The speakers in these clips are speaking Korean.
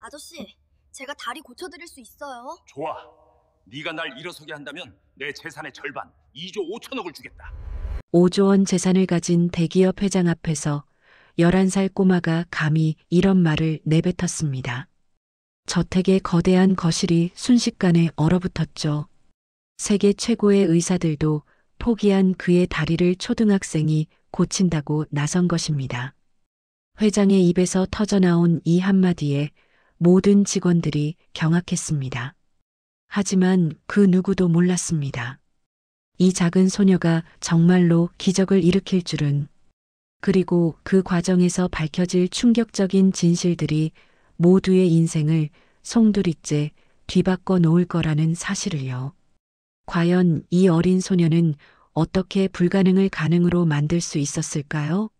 아저씨, 제가 다리 고쳐드릴 수 있어요. 좋아. 네가 날 일어서게 한다면 내 재산의 절반, 2조 5천억을 주겠다. 5조 원 재산을 가진 대기업 회장 앞에서 11살 꼬마가 감히 이런 말을 내뱉었습니다. 저택의 거대한 거실이 순식간에 얼어붙었죠. 세계 최고의 의사들도 포기한 그의 다리를 초등학생이 고친다고 나선 것입니다. 회장의 입에서 터져나온 이 한마디에 모든 직원들이 경악했습니다. 하지만 그 누구도 몰랐습니다. 이 작은 소녀가 정말로 기적을 일으킬 줄은, 그리고 그 과정에서 밝혀질 충격적인 진실들이 모두의 인생을 송두리째 뒤바꿔 놓을 거라는 사실을요. 과연 이 어린 소녀는 어떻게 불가능을 가능으로 만들 수 있었을까요?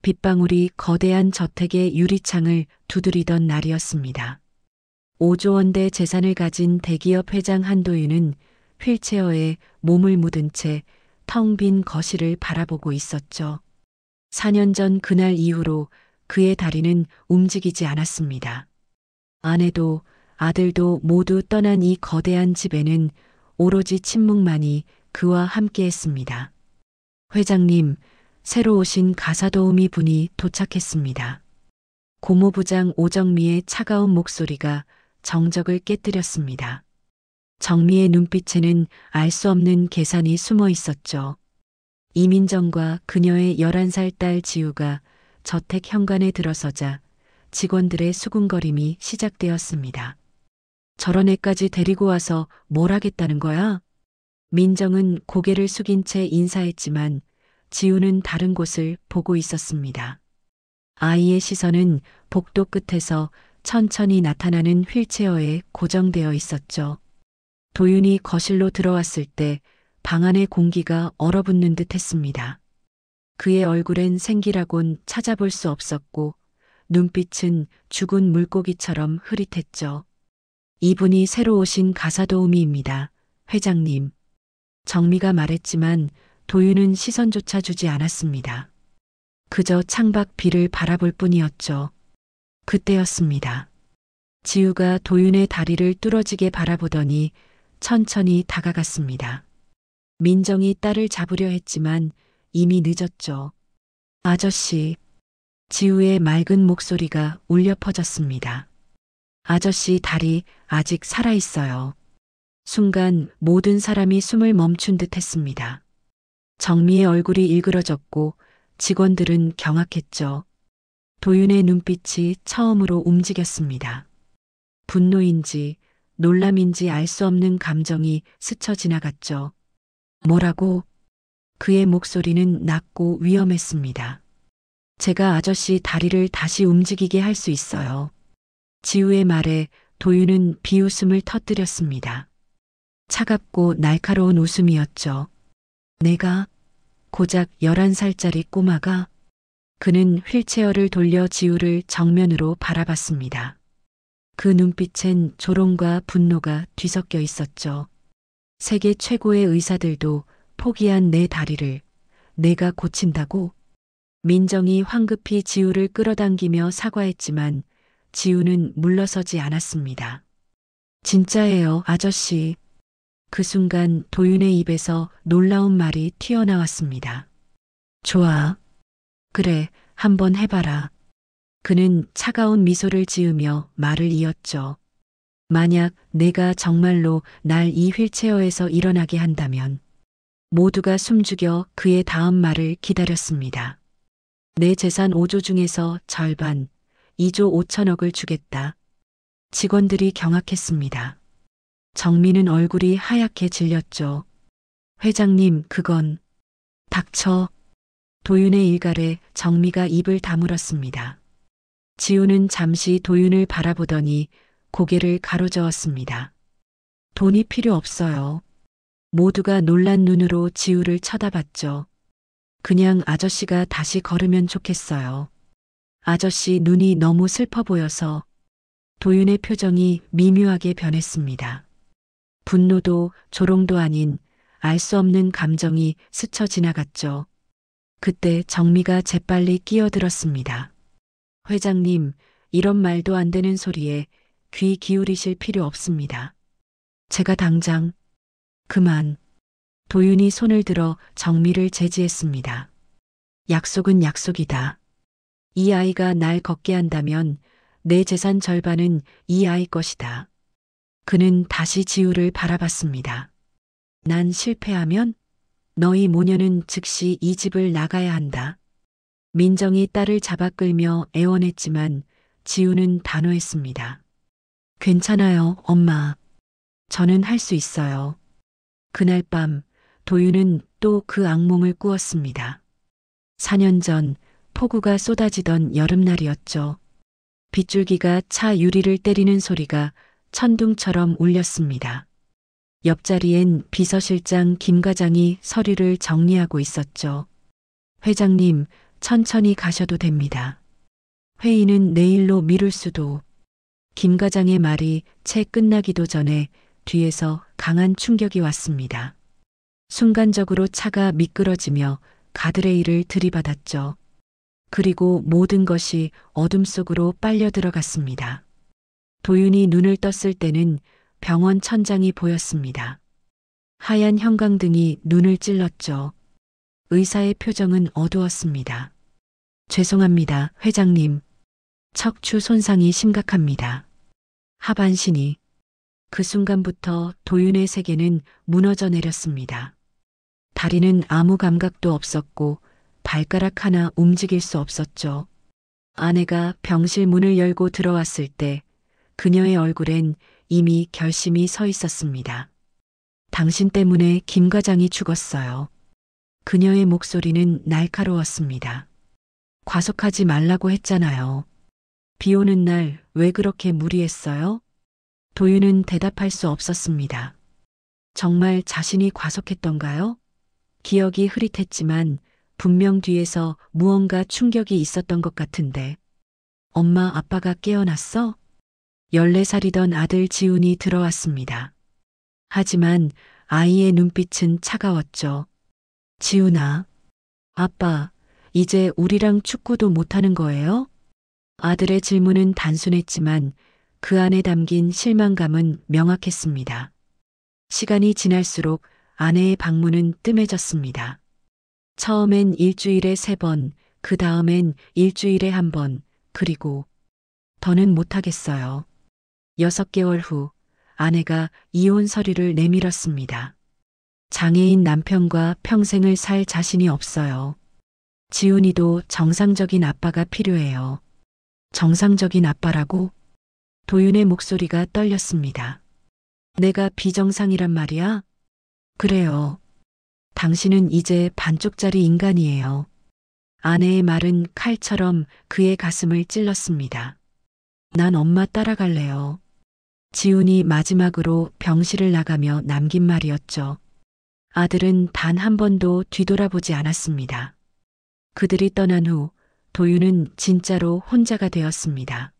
빗방울이 거대한 저택의 유리창을 두드리던 날이었습니다. 5조 원대 재산을 가진 대기업 회장 한도윤은 휠체어에 몸을 묻은 채 텅 빈 거실을 바라보고 있었죠. 4년 전 그날 이후로 그의 다리는 움직이지 않았습니다. 아내도 아들도 모두 떠난 이 거대한 집에는 오로지 침묵만이 그와 함께했습니다. 회장님, 새로 오신 가사도우미 분이 도착했습니다. 고모부장 오정미의 차가운 목소리가 정적을 깨뜨렸습니다. 정미의 눈빛에는 알 수 없는 계산이 숨어 있었죠. 이민정과 그녀의 11살 딸 지우가 저택 현관에 들어서자 직원들의 수군거림이 시작되었습니다. 저런 애까지 데리고 와서 뭘 하겠다는 거야? 민정은 고개를 숙인 채 인사했지만 지우는 다른 곳을 보고 있었습니다. 아이의 시선은 복도 끝에서 천천히 나타나는 휠체어에 고정되어 있었죠. 도윤이 거실로 들어왔을 때 방 안의 공기가 얼어붙는 듯 했습니다. 그의 얼굴엔 생기라곤 찾아볼 수 없었고 눈빛은 죽은 물고기처럼 흐릿했죠. 이분이 새로 오신 가사도우미입니다. 회장님. 정미가 말했지만 도윤은 시선조차 주지 않았습니다. 그저 창밖 비를 바라볼 뿐이었죠. 그때였습니다. 지우가 도윤의 다리를 뚫어지게 바라보더니 천천히 다가갔습니다. 민정이 딸을 잡으려 했지만 이미 늦었죠. 아저씨. 지우의 맑은 목소리가 울려 퍼졌습니다. 아저씨 다리 아직 살아있어요. 순간 모든 사람이 숨을 멈춘 듯 했습니다. 정미의 얼굴이 일그러졌고 직원들은 경악했죠. 도윤의 눈빛이 처음으로 움직였습니다. 분노인지 놀람인지 알 수 없는 감정이 스쳐 지나갔죠. 뭐라고? 그의 목소리는 낮고 위험했습니다. 제가 아저씨 다리를 다시 움직이게 할 수 있어요. 지우의 말에 도윤은 비웃음을 터뜨렸습니다. 차갑고 날카로운 웃음이었죠. 내가? 고작 11살짜리 꼬마가? 그는 휠체어를 돌려 지우를 정면으로 바라봤습니다. 그 눈빛엔 조롱과 분노가 뒤섞여 있었죠. 세계 최고의 의사들도 포기한 내 다리를 내가 고친다고? 민정이 황급히 지우를 끌어당기며 사과했지만 지우는 물러서지 않았습니다. 진짜예요, 아저씨. 그 순간 도윤의 입에서 놀라운 말이 튀어나왔습니다. 좋아. 그래, 한번 해봐라. 그는 차가운 미소를 지으며 말을 이었죠. 만약 내가 정말로 날 이 휠체어에서 일어나게 한다면. 모두가 숨죽여 그의 다음 말을 기다렸습니다. 내 재산 5조 중에서 절반, 2조 5천억을 주겠다. 직원들이 경악했습니다. 정미는 얼굴이 하얗게 질렸죠. 회장님, 그건. 닥쳐. 도윤의 일갈에 정미가 입을 다물었습니다. 지우는 잠시 도윤을 바라보더니 고개를 가로저었습니다. 돈이 필요 없어요. 모두가 놀란 눈으로 지우를 쳐다봤죠. 그냥 아저씨가 다시 걸으면 좋겠어요. 아저씨 눈이 너무 슬퍼 보여서. 도윤의 표정이 미묘하게 변했습니다. 분노도 조롱도 아닌 알 수 없는 감정이 스쳐 지나갔죠. 그때 정미가 재빨리 끼어들었습니다. 회장님, 이런 말도 안 되는 소리에 귀 기울이실 필요 없습니다. 제가 당장 그만. 도윤이 손을 들어 정미를 제지했습니다. 약속은 약속이다. 이 아이가 날 걷게 한다면 내 재산 절반은 이 아이 것이다. 그는 다시 지우를 바라봤습니다. 난 실패하면 너희 모녀는 즉시 이 집을 나가야 한다. 민정이 딸을 잡아 끌며 애원했지만 지우는 단호했습니다. 괜찮아요, 엄마. 저는 할 수 있어요. 그날 밤 도윤은 또 그 악몽을 꾸었습니다. 4년 전 폭우가 쏟아지던 여름날이었죠. 빗줄기가 차 유리를 때리는 소리가 천둥처럼 울렸습니다. 옆자리엔 비서실장 김 과장이 서류를 정리하고 있었죠. 회장님, 천천히 가셔도 됩니다. 회의는 내일로 미룰 수도. 김 과장의 말이 채 끝나기도 전에 뒤에서 강한 충격이 왔습니다. 순간적으로 차가 미끄러지며 가드레일을 들이받았죠. 그리고 모든 것이 어둠 속으로 빨려 들어갔습니다. 도윤이 눈을 떴을 때는 병원 천장이 보였습니다. 하얀 형광등이 눈을 찔렀죠. 의사의 표정은 어두웠습니다. 죄송합니다, 회장님. 척추 손상이 심각합니다. 하반신이. 그 순간부터 도윤의 세계는 무너져 내렸습니다. 다리는 아무 감각도 없었고 발가락 하나 움직일 수 없었죠. 아내가 병실 문을 열고 들어왔을 때 그녀의 얼굴엔 이미 결심이 서 있었습니다. 당신 때문에 김 과장이 죽었어요. 그녀의 목소리는 날카로웠습니다. 과속하지 말라고 했잖아요. 비 오는 날 왜 그렇게 무리했어요? 도윤은 대답할 수 없었습니다. 정말 자신이 과속했던가요? 기억이 흐릿했지만 분명 뒤에서 무언가 충격이 있었던 것 같은데. 엄마, 아빠가 깨어났어? 14살이던 아들 지훈이 들어왔습니다. 하지만 아이의 눈빛은 차가웠죠. 지훈아, 아빠, 이제 우리랑 축구도 못하는 거예요? 아들의 질문은 단순했지만 그 안에 담긴 실망감은 명확했습니다. 시간이 지날수록 아내의 방문은 뜸해졌습니다. 처음엔 일주일에 3번, 그 다음엔 일주일에 1번, 그리고 더는 못하겠어요. 6개월 후 아내가 이혼 서류를 내밀었습니다. 장애인 남편과 평생을 살 자신이 없어요. 지훈이도 정상적인 아빠가 필요해요. 정상적인 아빠라고? 도윤의 목소리가 떨렸습니다. 내가 비정상이란 말이야? 그래요. 당신은 이제 반쪽짜리 인간이에요. 아내의 말은 칼처럼 그의 가슴을 찔렀습니다. 난 엄마 따라갈래요. 지훈이 마지막으로 병실을 나가며 남긴 말이었죠. 아들은 단 한 번도 뒤돌아보지 않았습니다. 그들이 떠난 후 도윤은 진짜로 혼자가 되었습니다.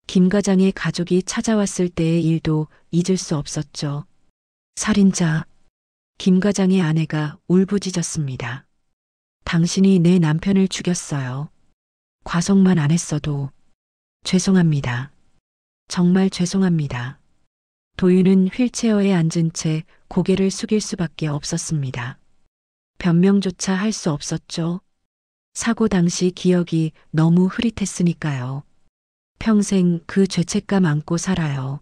김 과장의 가족이 찾아왔을 때의 일도 잊을 수 없었죠. 살인자. 김 과장의 아내가 울부짖었습니다. 당신이 내 남편을 죽였어요. 과속만 안 했어도. 죄송합니다. 정말 죄송합니다. 도윤은 휠체어에 앉은 채 고개를 숙일 수밖에 없었습니다. 변명조차 할 수 없었죠. 사고 당시 기억이 너무 흐릿했으니까요. 평생 그 죄책감 안고 살아요.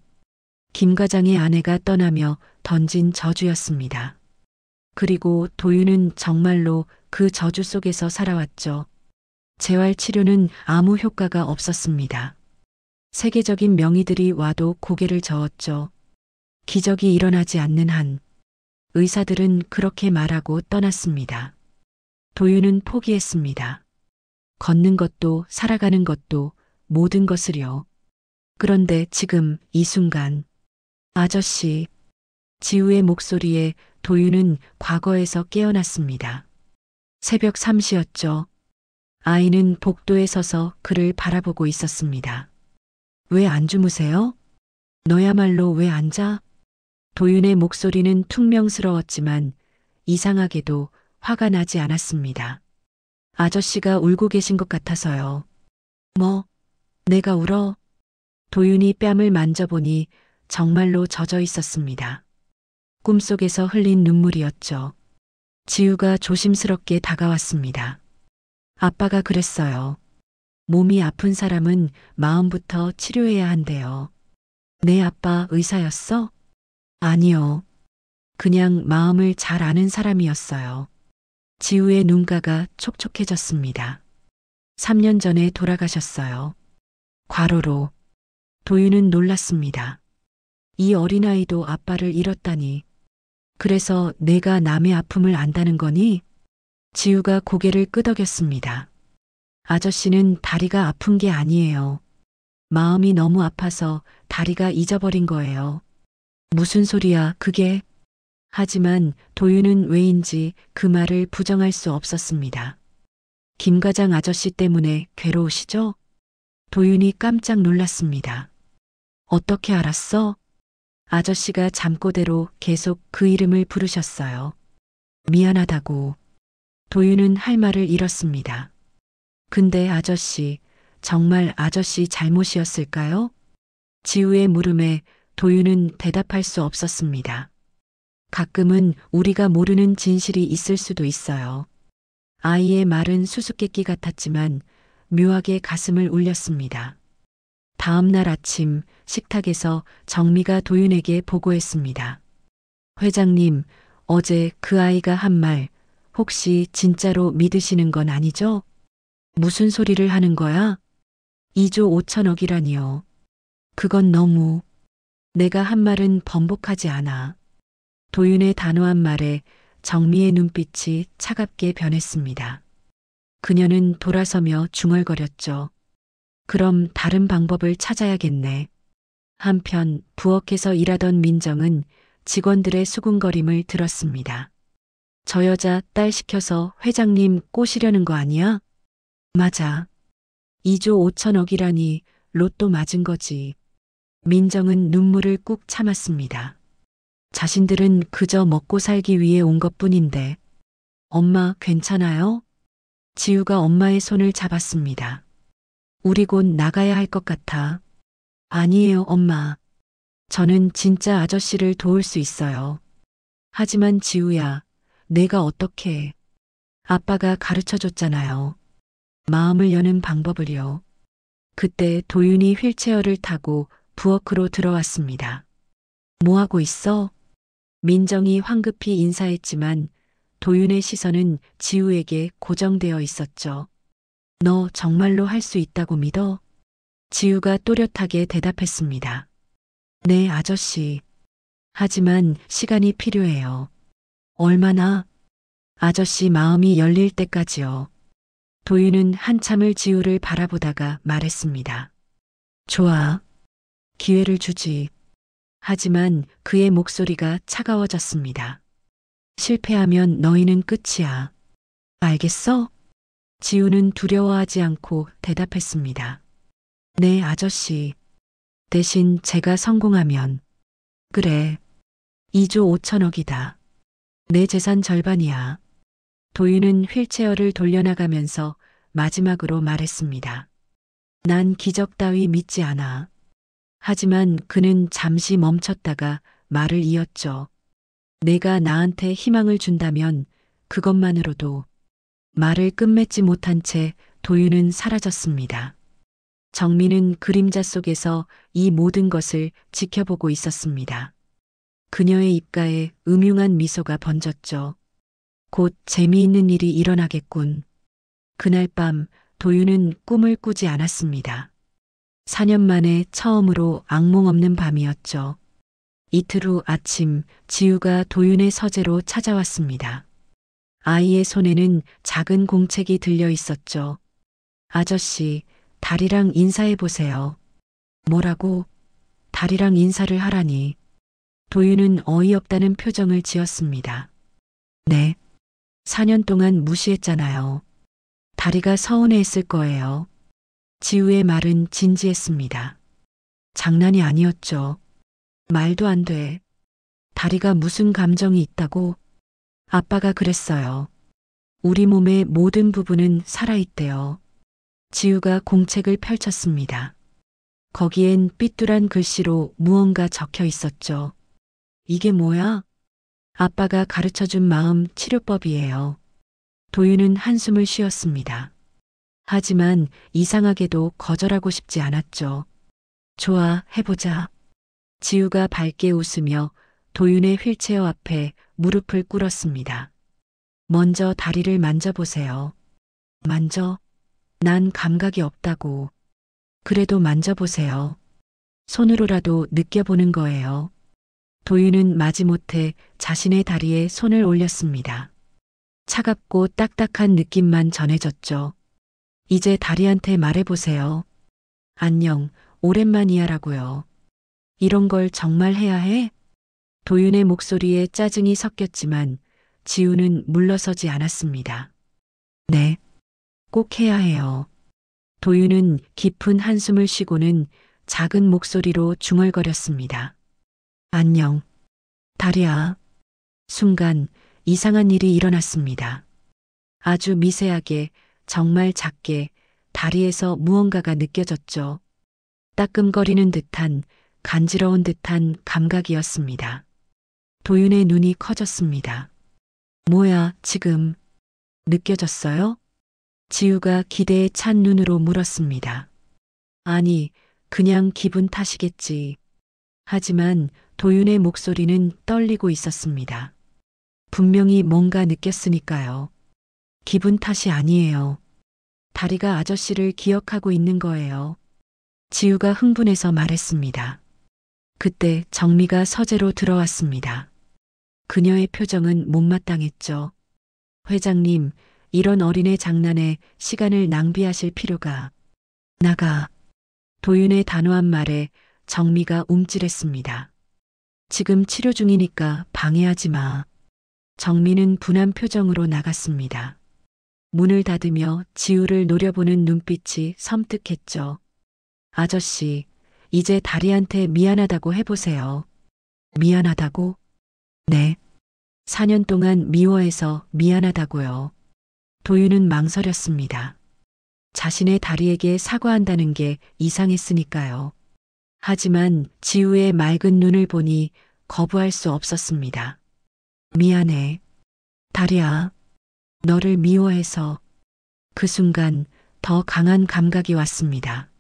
김 과장의 아내가 떠나며 던진 저주였습니다. 그리고 도윤은 정말로 그 저주 속에서 살아왔죠. 재활 치료는 아무 효과가 없었습니다. 세계적인 명의들이 와도 고개를 저었죠. 기적이 일어나지 않는 한 의사들은 그렇게 말하고 떠났습니다. 도윤은 포기했습니다. 걷는 것도 살아가는 것도 모든 것을요. 그런데 지금 이 순간 아저씨, 지우의 목소리에 도윤은 과거에서 깨어났습니다. 새벽 3시였죠. 아이는 복도에 서서 그를 바라보고 있었습니다. 왜 안 주무세요? 너야말로 왜 안 자? 도윤의 목소리는 퉁명스러웠지만 이상하게도 화가 나지 않았습니다. 아저씨가 울고 계신 것 같아서요. 뭐, 내가 울어? 도윤이 뺨을 만져보니 정말로 젖어 있었습니다. 꿈속에서 흘린 눈물이었죠. 지우가 조심스럽게 다가왔습니다. 아빠가 그랬어요. 몸이 아픈 사람은 마음부터 치료해야 한대요. 내 아빠 의사였어? 아니요. 그냥 마음을 잘 아는 사람이었어요. 지우의 눈가가 촉촉해졌습니다. 3년 전에 돌아가셨어요. 과로로. 도윤은 놀랐습니다. 이 어린아이도 아빠를 잃었다니. 그래서 내가 남의 아픔을 안다는 거니? 지우가 고개를 끄덕였습니다. 아저씨는 다리가 아픈 게 아니에요. 마음이 너무 아파서 다리가 잊어버린 거예요. 무슨 소리야, 그게? 하지만 도윤은 왜인지 그 말을 부정할 수 없었습니다. 김 과장 아저씨 때문에 괴로우시죠? 도윤이 깜짝 놀랐습니다. 어떻게 알았어? 아저씨가 잠꼬대로 계속 그 이름을 부르셨어요. 미안하다고. 도윤은 할 말을 잃었습니다. 근데 아저씨, 정말 아저씨 잘못이었을까요? 지우의 물음에 도윤은 대답할 수 없었습니다. 가끔은 우리가 모르는 진실이 있을 수도 있어요. 아이의 말은 수수께끼 같았지만 묘하게 가슴을 울렸습니다. 다음 날 아침 식탁에서 정미가 도윤에게 보고했습니다. 회장님, 어제 그 아이가 한 말 혹시 진짜로 믿으시는 건 아니죠? 무슨 소리를 하는 거야? 2조 5천억이라니요. 그건 너무. 내가 한 말은 번복하지 않아. 도윤의 단호한 말에 정미의 눈빛이 차갑게 변했습니다. 그녀는 돌아서며 중얼거렸죠. 그럼 다른 방법을 찾아야겠네. 한편 부엌에서 일하던 민정은 직원들의 수군거림을 들었습니다. 저 여자 딸 시켜서 회장님 꼬시려는 거 아니야? 맞아. 2조 5천억이라니 로또 맞은 거지. 민정은 눈물을 꾹 참았습니다. 자신들은 그저 먹고 살기 위해 온 것뿐인데. 엄마 괜찮아요? 지우가 엄마의 손을 잡았습니다. 우리 곧 나가야 할 것 같아. 아니에요, 엄마. 저는 진짜 아저씨를 도울 수 있어요. 하지만 지우야, 내가 어떻게. 아빠가 가르쳐 줬잖아요. 마음을 여는 방법을요. 그때 도윤이 휠체어를 타고 부엌으로 들어왔습니다. 뭐하고 있어? 민정이 황급히 인사했지만 도윤의 시선은 지우에게 고정되어 있었죠. 너 정말로 할 수 있다고 믿어? 지우가 또렷하게 대답했습니다. 네, 아저씨. 하지만 시간이 필요해요. 얼마나? 아저씨 마음이 열릴 때까지요. 도윤은 한참을 지우를 바라보다가 말했습니다. 좋아. 기회를 주지. 하지만 그의 목소리가 차가워졌습니다. 실패하면 너희는 끝이야. 알겠어? 지우는 두려워하지 않고 대답했습니다. 네, 아저씨. 대신 제가 성공하면. 그래. 2조 5천억이다. 내 재산 절반이야. 도윤은 휠체어를 돌려나가면서 마지막으로 말했습니다. 난 기적 따위 믿지 않아. 하지만 그는 잠시 멈췄다가 말을 이었죠. 내가 나한테 희망을 준다면 그것만으로도. 말을 끝맺지 못한 채 도윤은 사라졌습니다. 정민은 그림자 속에서 이 모든 것을 지켜보고 있었습니다. 그녀의 입가에 음흉한 미소가 번졌죠. 곧 재미있는 일이 일어나겠군. 그날 밤 도윤은 꿈을 꾸지 않았습니다. 4년 만에 처음으로 악몽 없는 밤이었죠. 이틀 후 아침 지우가 도윤의 서재로 찾아왔습니다. 아이의 손에는 작은 공책이 들려 있었죠. 아저씨, 다리랑 인사해 보세요. 뭐라고? 다리랑 인사를 하라니. 도윤은 어이없다는 표정을 지었습니다. 네. 4년 동안 무시했잖아요. 다리가 서운해했을 거예요. 지우의 말은 진지했습니다. 장난이 아니었죠. 말도 안 돼. 다리가 무슨 감정이 있다고? 아빠가 그랬어요. 우리 몸의 모든 부분은 살아있대요. 지우가 공책을 펼쳤습니다. 거기엔 삐뚤한 글씨로 무언가 적혀 있었죠. 이게 뭐야? 아빠가 가르쳐준 마음 치료법이에요. 도윤은 한숨을 쉬었습니다. 하지만 이상하게도 거절하고 싶지 않았죠. 좋아, 해보자. 지우가 밝게 웃으며 도윤의 휠체어 앞에 무릎을 꿇었습니다. 먼저 다리를 만져보세요. 만져? 난 감각이 없다고. 그래도 만져보세요. 손으로라도 느껴보는 거예요. 도윤은 마지못해 자신의 다리에 손을 올렸습니다. 차갑고 딱딱한 느낌만 전해졌죠. 이제 다리한테 말해보세요. 안녕, 오랜만이야라고요. 이런 걸 정말 해야 해? 도윤의 목소리에 짜증이 섞였지만 지우는 물러서지 않았습니다. 네, 꼭 해야 해요. 도윤은 깊은 한숨을 쉬고는 작은 목소리로 중얼거렸습니다. 안녕, 다리야. 순간 이상한 일이 일어났습니다. 아주 미세하게, 정말 작게 다리에서 무언가가 느껴졌죠. 따끔거리는 듯한, 간지러운 듯한 감각이었습니다. 도윤의 눈이 커졌습니다. 뭐야, 지금 느껴졌어요? 지우가 기대에 찬 눈으로 물었습니다. 아니, 그냥 기분 탓이겠지. 하지만 도윤의 목소리는 떨리고 있었습니다. 분명히 뭔가 느꼈으니까요. 기분 탓이 아니에요. 다리가 아저씨를 기억하고 있는 거예요. 지우가 흥분해서 말했습니다. 그때 정미가 서재로 들어왔습니다. 그녀의 표정은 못마땅했죠. 회장님, 이런 어린애 장난에 시간을 낭비하실 필요가. 나가. 도윤의 단호한 말에 정미가 움찔했습니다. 지금 치료 중이니까 방해하지 마. 정미는 분한 표정으로 나갔습니다. 문을 닫으며 지우를 노려보는 눈빛이 섬뜩했죠. 아저씨, 이제 다리한테 미안하다고 해보세요. 미안하다고? 네. 4년 동안 미워해서 미안하다고요. 도윤은 망설였습니다. 자신의 다리에게 사과한다는 게 이상했으니까요. 하지만 지우의 맑은 눈을 보니 거부할 수 없었습니다. 미안해. 다리야. 너를 미워해서. 그 순간 더 강한 감각이 왔습니다.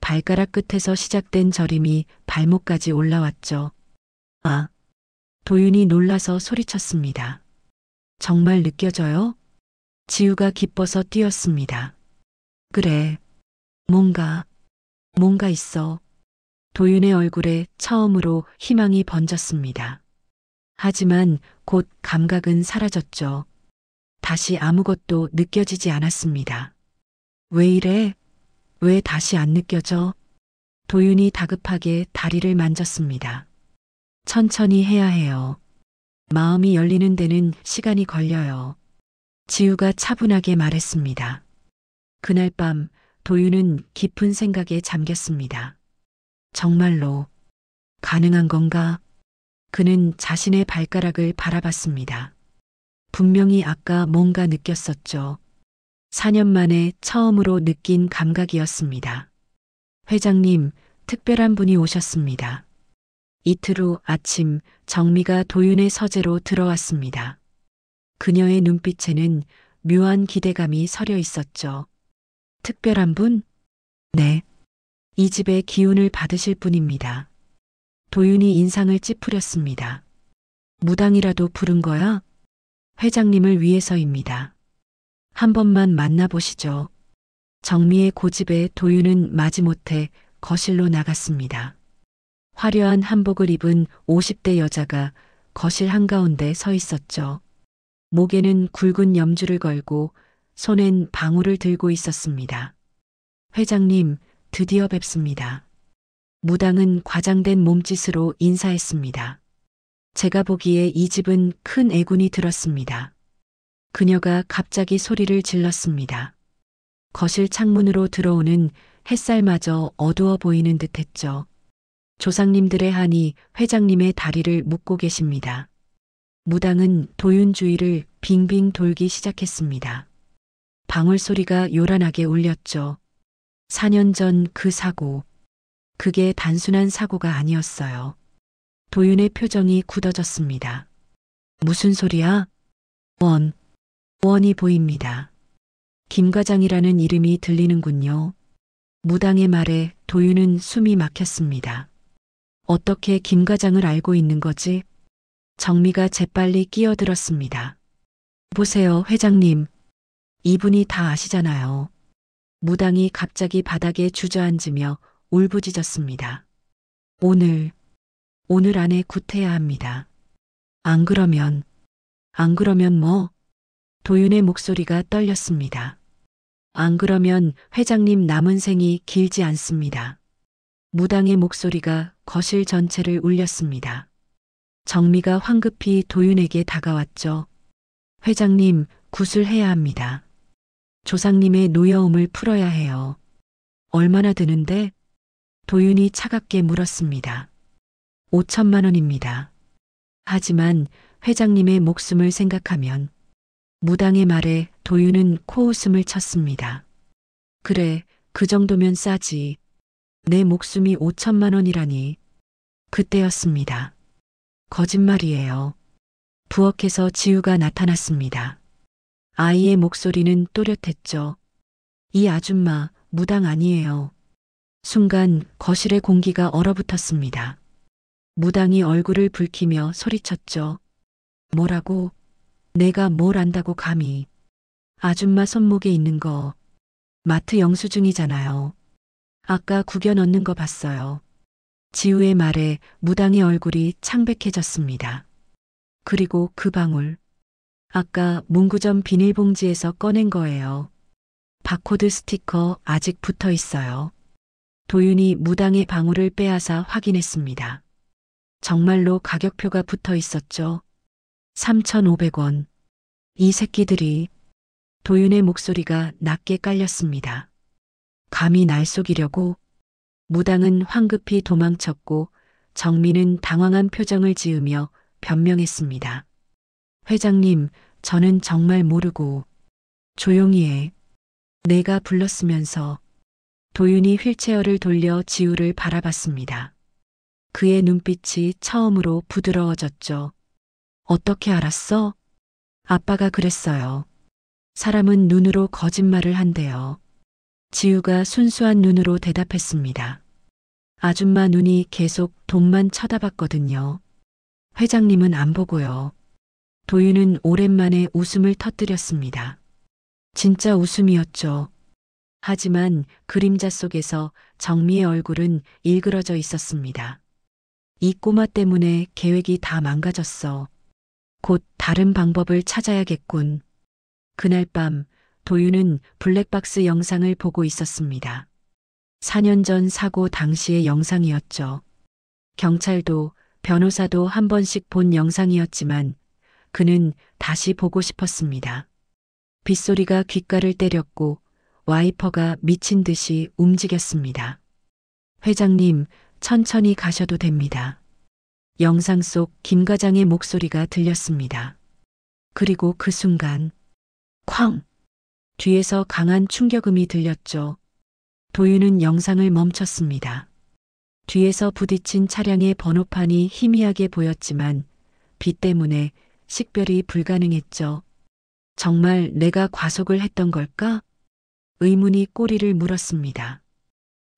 발가락 끝에서 시작된 저림이 발목까지 올라왔죠. 아. 도윤이 놀라서 소리쳤습니다. 정말 느껴져요? 지우가 기뻐서 뛰었습니다. 그래. 뭔가 있어. 도윤의 얼굴에 처음으로 희망이 번졌습니다. 하지만 곧 감각은 사라졌죠. 다시 아무것도 느껴지지 않았습니다. 왜 이래? 왜 다시 안 느껴져? 도윤이 다급하게 다리를 만졌습니다. 천천히 해야 해요. 마음이 열리는 데는 시간이 걸려요. 지우가 차분하게 말했습니다. 그날 밤 도윤은 깊은 생각에 잠겼습니다. 정말로 가능한 건가? 그는 자신의 발가락을 바라봤습니다. 분명히 아까 뭔가 느꼈었죠. 4년 만에 처음으로 느낀 감각이었습니다. 회장님, 특별한 분이 오셨습니다. 이틀 후 아침 정미가 도윤의 서재로 들어왔습니다. 그녀의 눈빛에는 묘한 기대감이 서려 있었죠. 특별한 분? 네. 이 집의 기운을 받으실 분입니다. 도윤이 인상을 찌푸렸습니다. 무당이라도 부른 거야? 회장님을 위해서입니다. 한 번만 만나보시죠. 정미의 고집에 도윤은 마지못해 거실로 나갔습니다. 화려한 한복을 입은 50대 여자가 거실 한가운데 서 있었죠. 목에는 굵은 염주를 걸고 손엔 방울을 들고 있었습니다. 회장님, 드디어 뵙습니다. 무당은 과장된 몸짓으로 인사했습니다. 제가 보기에 이 집은 큰 애군이 들었습니다. 그녀가 갑자기 소리를 질렀습니다. 거실 창문으로 들어오는 햇살마저 어두워 보이는 듯했죠. 조상님들의 한이 회장님의 다리를 묶고 계십니다. 무당은 도윤 주위를 빙빙 돌기 시작했습니다. 방울 소리가 요란하게 울렸죠. 4년 전 그 사고. 그게 단순한 사고가 아니었어요. 도윤의 표정이 굳어졌습니다. 무슨 소리야? 원이 보입니다. 김 과장이라는 이름이 들리는군요. 무당의 말에 도윤은 숨이 막혔습니다. 어떻게 김 과장을 알고 있는 거지? 정미가 재빨리 끼어들었습니다. 보세요, 회장님. 이분이 다 아시잖아요. 무당이 갑자기 바닥에 주저앉으며 울부짖었습니다. 오늘 안에 굿해야 합니다. 안 그러면 뭐? 도윤의 목소리가 떨렸습니다. 안 그러면 회장님 남은 생이 길지 않습니다. 무당의 목소리가 거실 전체를 울렸습니다. 정미가 황급히 도윤에게 다가왔죠. 회장님, 굿을 해야 합니다. 조상님의 노여움을 풀어야 해요. 얼마나 드는데? 도윤이 차갑게 물었습니다. 5천만 원입니다. 하지만 회장님의 목숨을 생각하면 무당의 말에 도윤은 코웃음을 쳤습니다. 그래, 그 정도면 싸지. 내 목숨이 5천만 원이라니. 그때였습니다. 거짓말이에요. 부엌에서 지우가 나타났습니다. 아이의 목소리는 또렷했죠. 이 아줌마 무당 아니에요. 순간 거실의 공기가 얼어붙었습니다. 무당이 얼굴을 붉히며 소리쳤죠. 뭐라고? 내가 뭘 안다고 감히. 아줌마 손목에 있는 거 마트 영수증이잖아요. 아까 구겨 넣는 거 봤어요. 지우의 말에 무당의 얼굴이 창백해졌습니다. 그리고 그 방울. 아까 문구점 비닐봉지에서 꺼낸 거예요. 바코드 스티커 아직 붙어 있어요. 도윤이 무당의 방울을 빼앗아 확인했습니다. 정말로 가격표가 붙어 있었죠. 3,500원. 이 새끼들이. 도윤의 목소리가 낮게 깔렸습니다. 감히 날 속이려고. 무당은 황급히 도망쳤고 정민은 당황한 표정을 지으며 변명했습니다. 회장님, 저는 정말 모르고. 조용히 해. 내가 불렀으면서. 도윤이 휠체어를 돌려 지우를 바라봤습니다. 그의 눈빛이 처음으로 부드러워졌죠. 어떻게 알았어? 아빠가 그랬어요. 사람은 눈으로 거짓말을 한대요. 지우가 순수한 눈으로 대답했습니다. 아줌마 눈이 계속 돈만 쳐다봤거든요. 회장님은 안 보고요. 도윤은 오랜만에 웃음을 터뜨렸습니다. 진짜 웃음이었죠. 하지만 그림자 속에서 정미의 얼굴은 일그러져 있었습니다. 이 꼬마 때문에 계획이 다 망가졌어. 곧 다른 방법을 찾아야겠군. 그날 밤 도윤은 블랙박스 영상을 보고 있었습니다. 4년 전 사고 당시의 영상이었죠. 경찰도 변호사도 한 번씩 본 영상이었지만 그는 다시 보고 싶었습니다. 빗소리가 귓가를 때렸고 와이퍼가 미친 듯이 움직였습니다. 회장님, 천천히 가셔도 됩니다. 영상 속 김 과장의 목소리가 들렸습니다. 그리고 그 순간 쾅! 뒤에서 강한 충격음이 들렸죠. 도윤은 영상을 멈췄습니다. 뒤에서 부딪힌 차량의 번호판이 희미하게 보였지만 비 때문에 식별이 불가능했죠. 정말 내가 과속을 했던 걸까? 의문이 꼬리를 물었습니다.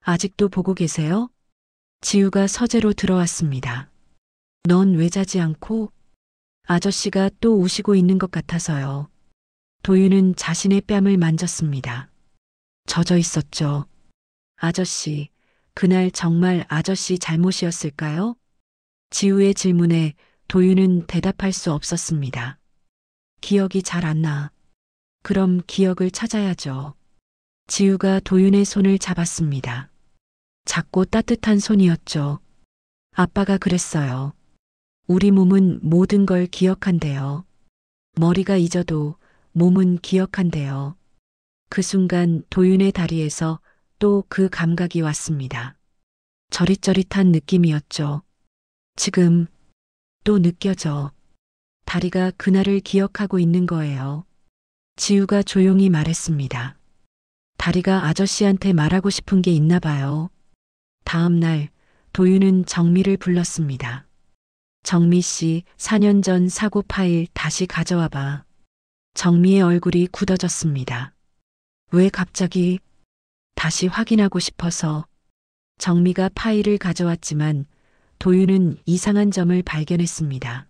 아직도 보고 계세요? 지우가 서재로 들어왔습니다. 넌 왜 자지 않고? 아저씨가 또 우시고 있는 것 같아서요. 도윤은 자신의 뺨을 만졌습니다. 젖어 있었죠. 아저씨, 그날 정말 아저씨 잘못이었을까요? 지우의 질문에 도윤은 대답할 수 없었습니다. 기억이 잘 안 나. 그럼 기억을 찾아야죠. 지우가 도윤의 손을 잡았습니다. 작고 따뜻한 손이었죠. 아빠가 그랬어요. 우리 몸은 모든 걸 기억한대요. 머리가 잊어도 몸은 기억한대요. 그 순간 도윤의 다리에서 또 그 감각이 왔습니다. 저릿저릿한 느낌이었죠. 지금 또 느껴져. 다리가 그날을 기억하고 있는 거예요. 지우가 조용히 말했습니다. 다리가 아저씨한테 말하고 싶은 게 있나 봐요. 다음 날 도윤은 정미를 불렀습니다. 정미 씨, 4년 전 사고 파일 다시 가져와 봐. 정미의 얼굴이 굳어졌습니다. 왜 갑자기? 다시 확인하고 싶어서. 정미가 파일을 가져왔지만 도윤은 이상한 점을 발견했습니다.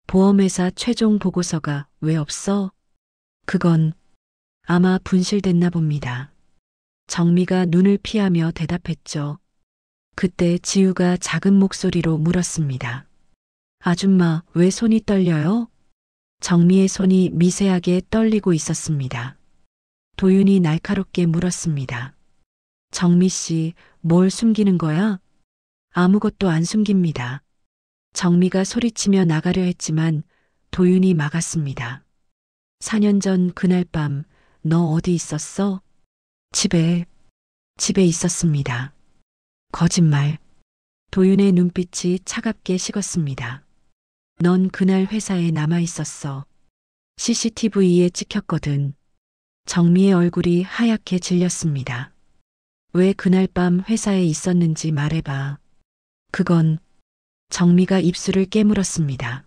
보험회사 최종 보고서가 왜 없어? 그건 아마 분실됐나 봅니다. 정미가 눈을 피하며 대답했죠. 그때 지우가 작은 목소리로 물었습니다. 아줌마, 왜 손이 떨려요? 정미의 손이 미세하게 떨리고 있었습니다. 도윤이 날카롭게 물었습니다. 정미 씨, 뭘 숨기는 거야? 아무것도 안 숨깁니다. 정미가 소리치며 나가려 했지만 도윤이 막았습니다. 4년 전 그날 밤, 너 어디 있었어? 집에 있었습니다. 거짓말. 도윤의 눈빛이 차갑게 식었습니다. 넌 그날 회사에 남아 있었어. CCTV에 찍혔거든. 정미의 얼굴이 하얗게 질렸습니다. 왜 그날 밤 회사에 있었는지 말해봐. 그건 정미가 입술을 깨물었습니다.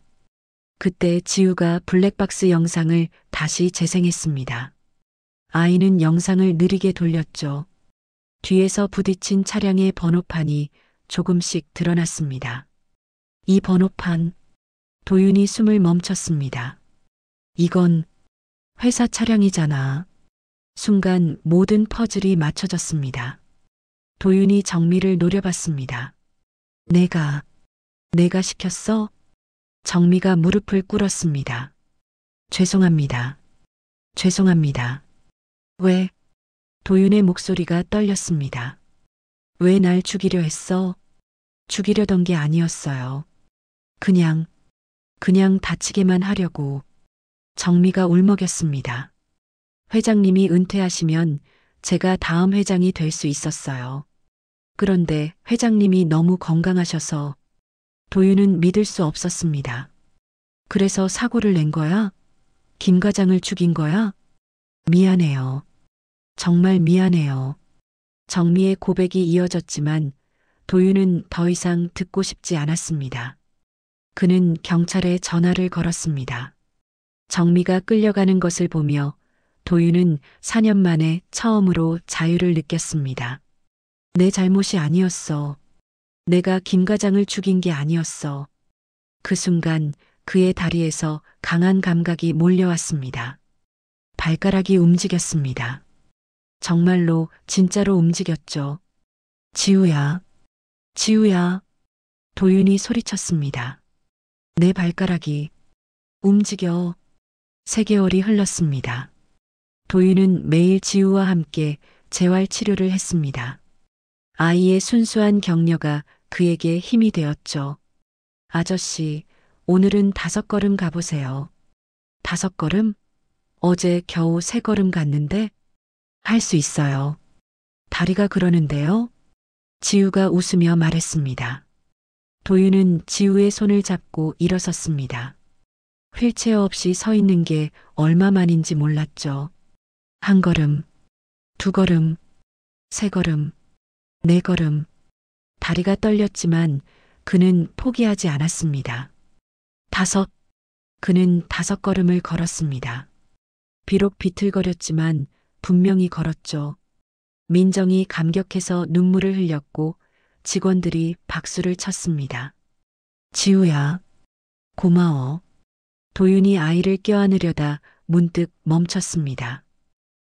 그때 지우가 블랙박스 영상을 다시 재생했습니다. 아이는 영상을 느리게 돌렸죠. 뒤에서 부딪힌 차량의 번호판이 조금씩 드러났습니다. 이 번호판, 도윤이 숨을 멈췄습니다. 이건 회사 차량이잖아. 순간 모든 퍼즐이 맞춰졌습니다. 도윤이 정미를 노려봤습니다. 내가 시켰어? 정미가 무릎을 꿇었습니다. 죄송합니다. 왜? 도윤의 목소리가 떨렸습니다. 왜 날 죽이려 했어? 죽이려던 게 아니었어요. 그냥 다치게만 하려고. 정미가 울먹였습니다. 회장님이 은퇴하시면 제가 다음 회장이 될 수 있었어요. 그런데 회장님이 너무 건강하셔서 도윤은 믿을 수 없었습니다. 그래서 사고를 낸 거야? 김 과장을 죽인 거야? 미안해요. 정말 미안해요. 정미의 고백이 이어졌지만 도윤은 더 이상 듣고 싶지 않았습니다. 그는 경찰에 전화를 걸었습니다. 정미가 끌려가는 것을 보며 도윤은 4년 만에 처음으로 자유를 느꼈습니다. 내 잘못이 아니었어. 내가 김 과장을 죽인 게 아니었어. 그 순간 그의 다리에서 강한 감각이 몰려왔습니다. 발가락이 움직였습니다. 정말로 진짜로 움직였죠. 지우야. 도윤이 소리쳤습니다. 내 발가락이 움직여. 3개월이 흘렀습니다. 도윤은 매일 지우와 함께 재활 치료를 했습니다. 아이의 순수한 격려가 그에게 힘이 되었죠. 아저씨, 오늘은 5걸음 가보세요. 5걸음? 어제 겨우 3걸음 갔는데? 할 수 있어요. 다리가 그러는데요? 지우가 웃으며 말했습니다. 도윤은 지우의 손을 잡고 일어섰습니다. 휠체어 없이 서 있는 게 얼마만인지 몰랐죠. 1걸음, 2걸음, 3걸음, 4걸음. 다리가 떨렸지만 그는 포기하지 않았습니다. 5. 그는 5걸음을 걸었습니다. 비록 비틀거렸지만 분명히 걸었죠. 민정이 감격해서 눈물을 흘렸고 직원들이 박수를 쳤습니다. 지우야, 고마워. 도윤이 아이를 껴안으려다 문득 멈췄습니다.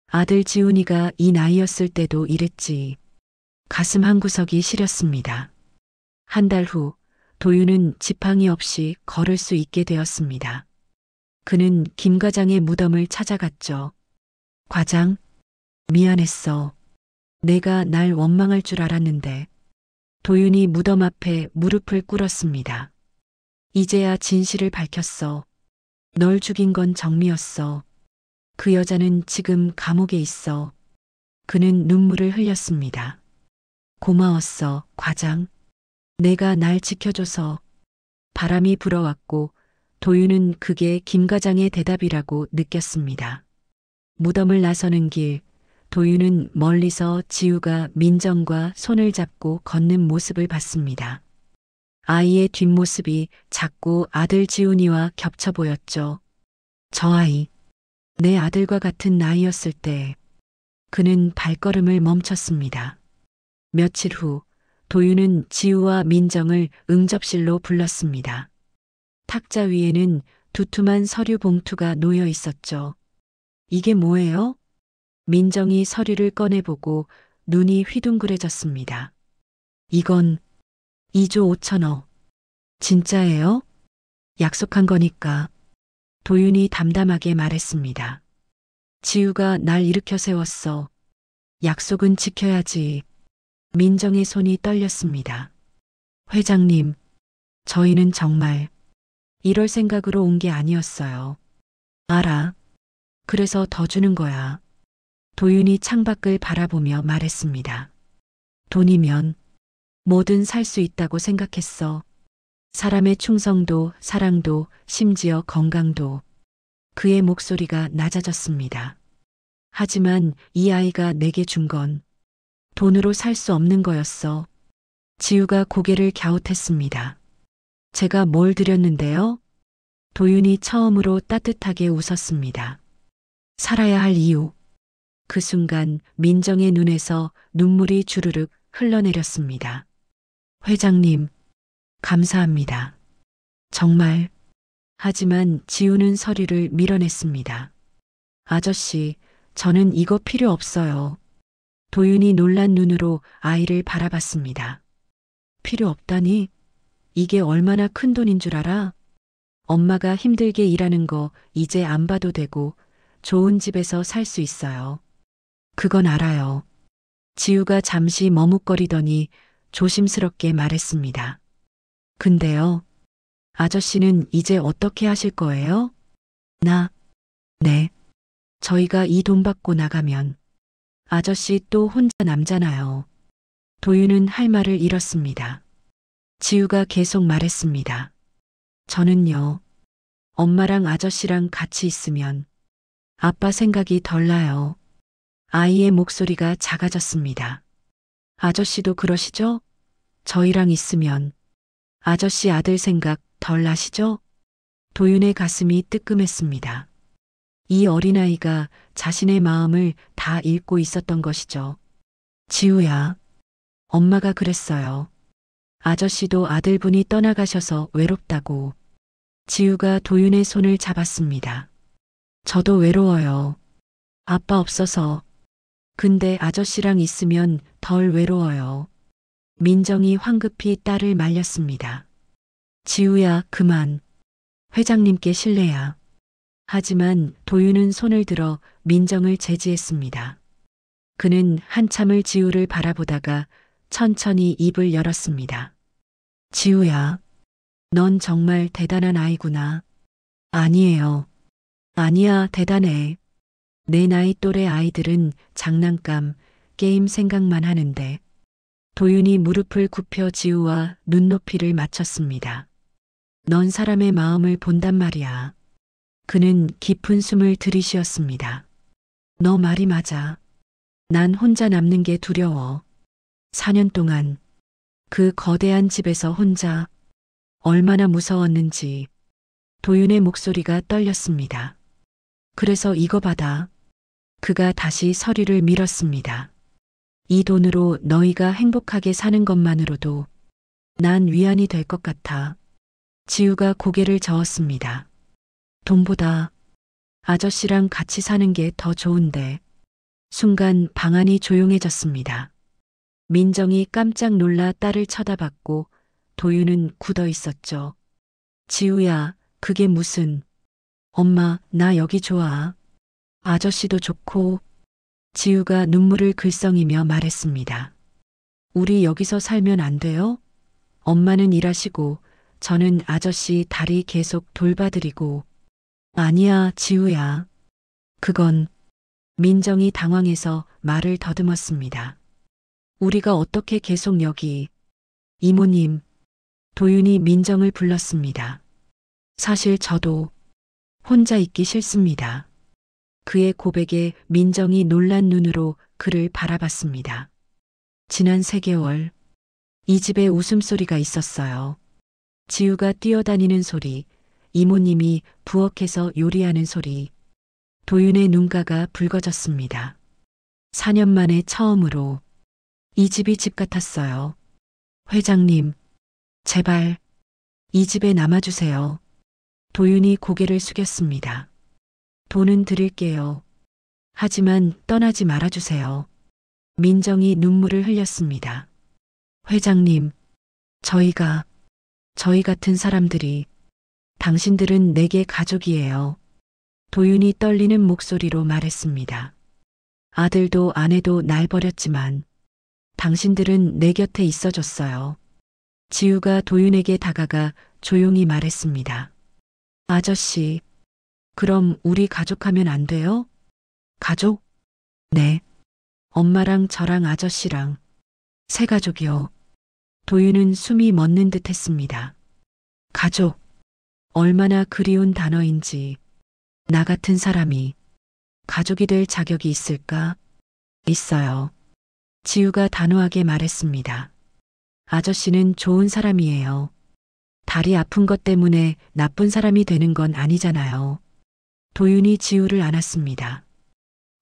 아들 지훈이가 이 나이였을 때도 이랬지. 가슴 한구석이 시렸습니다. 한 달 후 도윤은 지팡이 없이 걸을 수 있게 되었습니다. 그는 김 과장의 무덤을 찾아갔죠. 과장, 미안했어. 내가 날 원망할 줄 알았는데. 도윤이 무덤 앞에 무릎을 꿇었습니다. 이제야 진실을 밝혔어. 널 죽인 건 정미였어. 그 여자는 지금 감옥에 있어. 그는 눈물을 흘렸습니다. 고마웠어, 과장. 내가 날 지켜줘서. 바람이 불어왔고 도윤은 그게 김 과장의 대답이라고 느꼈습니다. 무덤을 나서는 길, 도윤은 멀리서 지우가 민정과 손을 잡고 걷는 모습을 봤습니다. 아이의 뒷모습이 자꾸 아들 지훈이와 겹쳐 보였죠. 저 아이, 내 아들과 같은 나이였을 때 그는 발걸음을 멈췄습니다. 며칠 후 도윤은 지우와 민정을 응접실로 불렀습니다. 탁자 위에는 두툼한 서류 봉투가 놓여 있었죠. 이게 뭐예요? 민정이 서류를 꺼내보고 눈이 휘둥그레졌습니다. 이건 2조 5천억. 진짜예요? 약속한 거니까. 도윤이 담담하게 말했습니다. 지우가 날 일으켜 세웠어. 약속은 지켜야지. 민정의 손이 떨렸습니다. 회장님, 저희는 정말 이럴 생각으로 온 게 아니었어요. 알아. 그래서 더 주는 거야. 도윤이 창밖을 바라보며 말했습니다. 돈이면 뭐든 살 수 있다고 생각했어. 사람의 충성도, 사랑도, 심지어 건강도. 그의 목소리가 낮아졌습니다. 하지만 이 아이가 내게 준 건 돈으로 살 수 없는 거였어. 지우가 고개를 갸웃했습니다. 제가 뭘 드렸는데요? 도윤이 처음으로 따뜻하게 웃었습니다. 살아야 할 이유. 그 순간 민정의 눈에서 눈물이 주르륵 흘러내렸습니다. 회장님, 감사합니다. 정말. 하지만 지우는 서류를 밀어냈습니다. 아저씨, 저는 이거 필요 없어요. 도윤이 놀란 눈으로 아이를 바라봤습니다. 필요 없다니? 이게 얼마나 큰 돈인 줄 알아? 엄마가 힘들게 일하는 거 이제 안 봐도 되고 좋은 집에서 살 수 있어요. 그건 알아요. 지우가 잠시 머뭇거리더니 조심스럽게 말했습니다. 근데요, 아저씨는 이제 어떻게 하실 거예요? 네. 저희가 이 돈 받고 나가면 아저씨 또 혼자 남잖아요. 도윤은 할 말을 잃었습니다. 지우가 계속 말했습니다. 저는요, 엄마랑 아저씨랑 같이 있으면 아빠 생각이 덜 나요. 아이의 목소리가 작아졌습니다. 아저씨도 그러시죠? 저희랑 있으면 아저씨 아들 생각 덜 나시죠? 도윤의 가슴이 뜨끔했습니다. 이 어린아이가 자신의 마음을 다 읽고 있었던 것이죠. 지우야, 엄마가 그랬어요. 아저씨도 아들분이 떠나가셔서 외롭다고. 지우가 도윤의 손을 잡았습니다. 저도 외로워요. 아빠 없어서. 근데 아저씨랑 있으면 덜 외로워요. 민정이 황급히 딸을 말렸습니다. 지우야, 그만. 회장님께 실례야. 하지만 도윤은 손을 들어 민정을 제지했습니다. 그는 한참을 지우를 바라보다가 천천히 입을 열었습니다. 지우야, 넌 정말 대단한 아이구나. 아니에요. 아니야, 대단해. 내 나이 또래 아이들은 장난감, 게임 생각만 하는데. 도윤이 무릎을 굽혀 지우와 눈높이를 맞췄습니다. 넌 사람의 마음을 본단 말이야. 그는 깊은 숨을 들이쉬었습니다. 너 말이 맞아. 난 혼자 남는 게 두려워. 4년 동안 그 거대한 집에서 혼자 얼마나 무서웠는지. 도윤의 목소리가 떨렸습니다. 그래서 이거 받아. 그가 다시 서류를 밀었습니다. 이 돈으로 너희가 행복하게 사는 것만으로도 난 위안이 될 것 같아. 지우가 고개를 저었습니다. 돈보다 아저씨랑 같이 사는 게 더 좋은데. 순간 방 안이 조용해졌습니다. 민정이 깜짝 놀라 딸을 쳐다봤고 도윤은 굳어 있었죠. 지우야, 그게 무슨. 엄마, 나 여기 좋아. 아저씨도 좋고. 지우가 눈물을 글썽이며 말했습니다. 우리 여기서 살면 안 돼요? 엄마는 일하시고 저는 아저씨 다리 계속 돌봐드리고. 아니야, 지우야. 그건. 민정이 당황해서 말을 더듬었습니다. 우리가 어떻게 계속 여기. 이모님. 도윤이 민정을 불렀습니다. 사실 저도 혼자 있기 싫습니다. 그의 고백에 민정이 놀란 눈으로 그를 바라봤습니다. 지난 3개월, 이 집에 웃음소리가 있었어요. 지우가 뛰어다니는 소리, 이모님이 부엌에서 요리하는 소리. 도윤의 눈가가 붉어졌습니다. 4년 만에 처음으로 이 집이 집 같았어요. 회장님, 제발 이 집에 남아주세요. 도윤이 고개를 숙였습니다. 돈은 드릴게요. 하지만 떠나지 말아주세요. 민정이 눈물을 흘렸습니다. 회장님, 저희 같은 사람들이, 당신들은 내게 가족이에요. 도윤이 떨리는 목소리로 말했습니다. 아들도 아내도 날 버렸지만 당신들은 내 곁에 있어줬어요. 지우가 도윤에게 다가가 조용히 말했습니다. 아저씨, 그럼 우리 가족하면 안 돼요? 가족? 네. 엄마랑 저랑 아저씨랑 새 가족이요. 도윤은 숨이 멎는 듯 했습니다. 가족. 얼마나 그리운 단어인지. 나 같은 사람이 가족이 될 자격이 있을까? 있어요. 지우가 단호하게 말했습니다. 아저씨는 좋은 사람이에요. 다리 아픈 것 때문에 나쁜 사람이 되는 건 아니잖아요. 도윤이 지우를 안았습니다.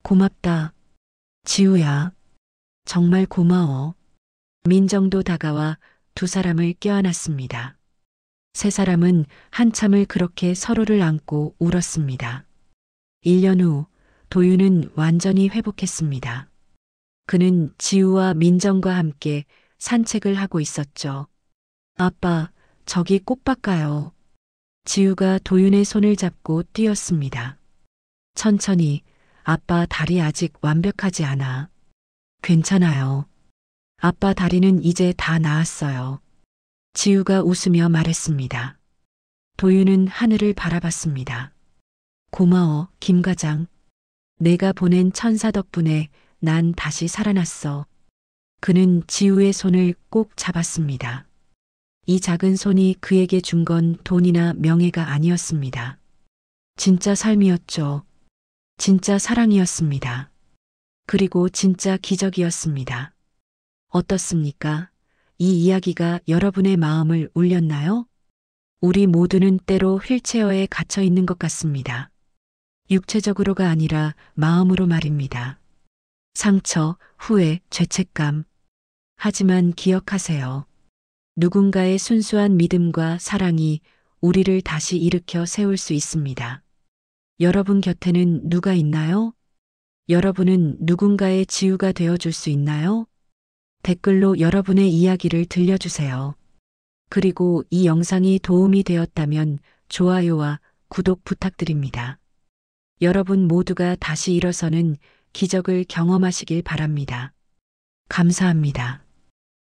고맙다. 지우야. 정말 고마워. 민정도 다가와 두 사람을 껴안았습니다. 세 사람은 한참을 그렇게 서로를 안고 울었습니다. 1년 후 도윤은 완전히 회복했습니다. 그는 지우와 민정과 함께 산책을 하고 있었죠. 아빠, 저기 꽃밭 가요. 지우가 도윤의 손을 잡고 뛰었습니다. 천천히, 아빠 다리 아직 완벽하지 않아. 괜찮아요. 아빠 다리는 이제 다 나았어요. 지우가 웃으며 말했습니다. 도윤은 하늘을 바라봤습니다. 고마워, 김 과장. 내가 보낸 천사 덕분에 난 다시 살아났어. 그는 지우의 손을 꼭 잡았습니다. 이 작은 손이 그에게 준 건 돈이나 명예가 아니었습니다. 진짜 삶이었죠. 진짜 사랑이었습니다. 그리고 진짜 기적이었습니다. 어떻습니까? 이 이야기가 여러분의 마음을 울렸나요? 우리 모두는 때로 휠체어에 갇혀 있는 것 같습니다. 육체적으로가 아니라 마음으로 말입니다. 상처, 후회, 죄책감. 하지만 기억하세요. 누군가의 순수한 믿음과 사랑이 우리를 다시 일으켜 세울 수 있습니다. 여러분 곁에는 누가 있나요? 여러분은 누군가의 지우가 되어줄 수 있나요? 댓글로 여러분의 이야기를 들려주세요. 그리고 이 영상이 도움이 되었다면 좋아요와 구독 부탁드립니다. 여러분 모두가 다시 일어서는 기적을 경험하시길 바랍니다. 감사합니다.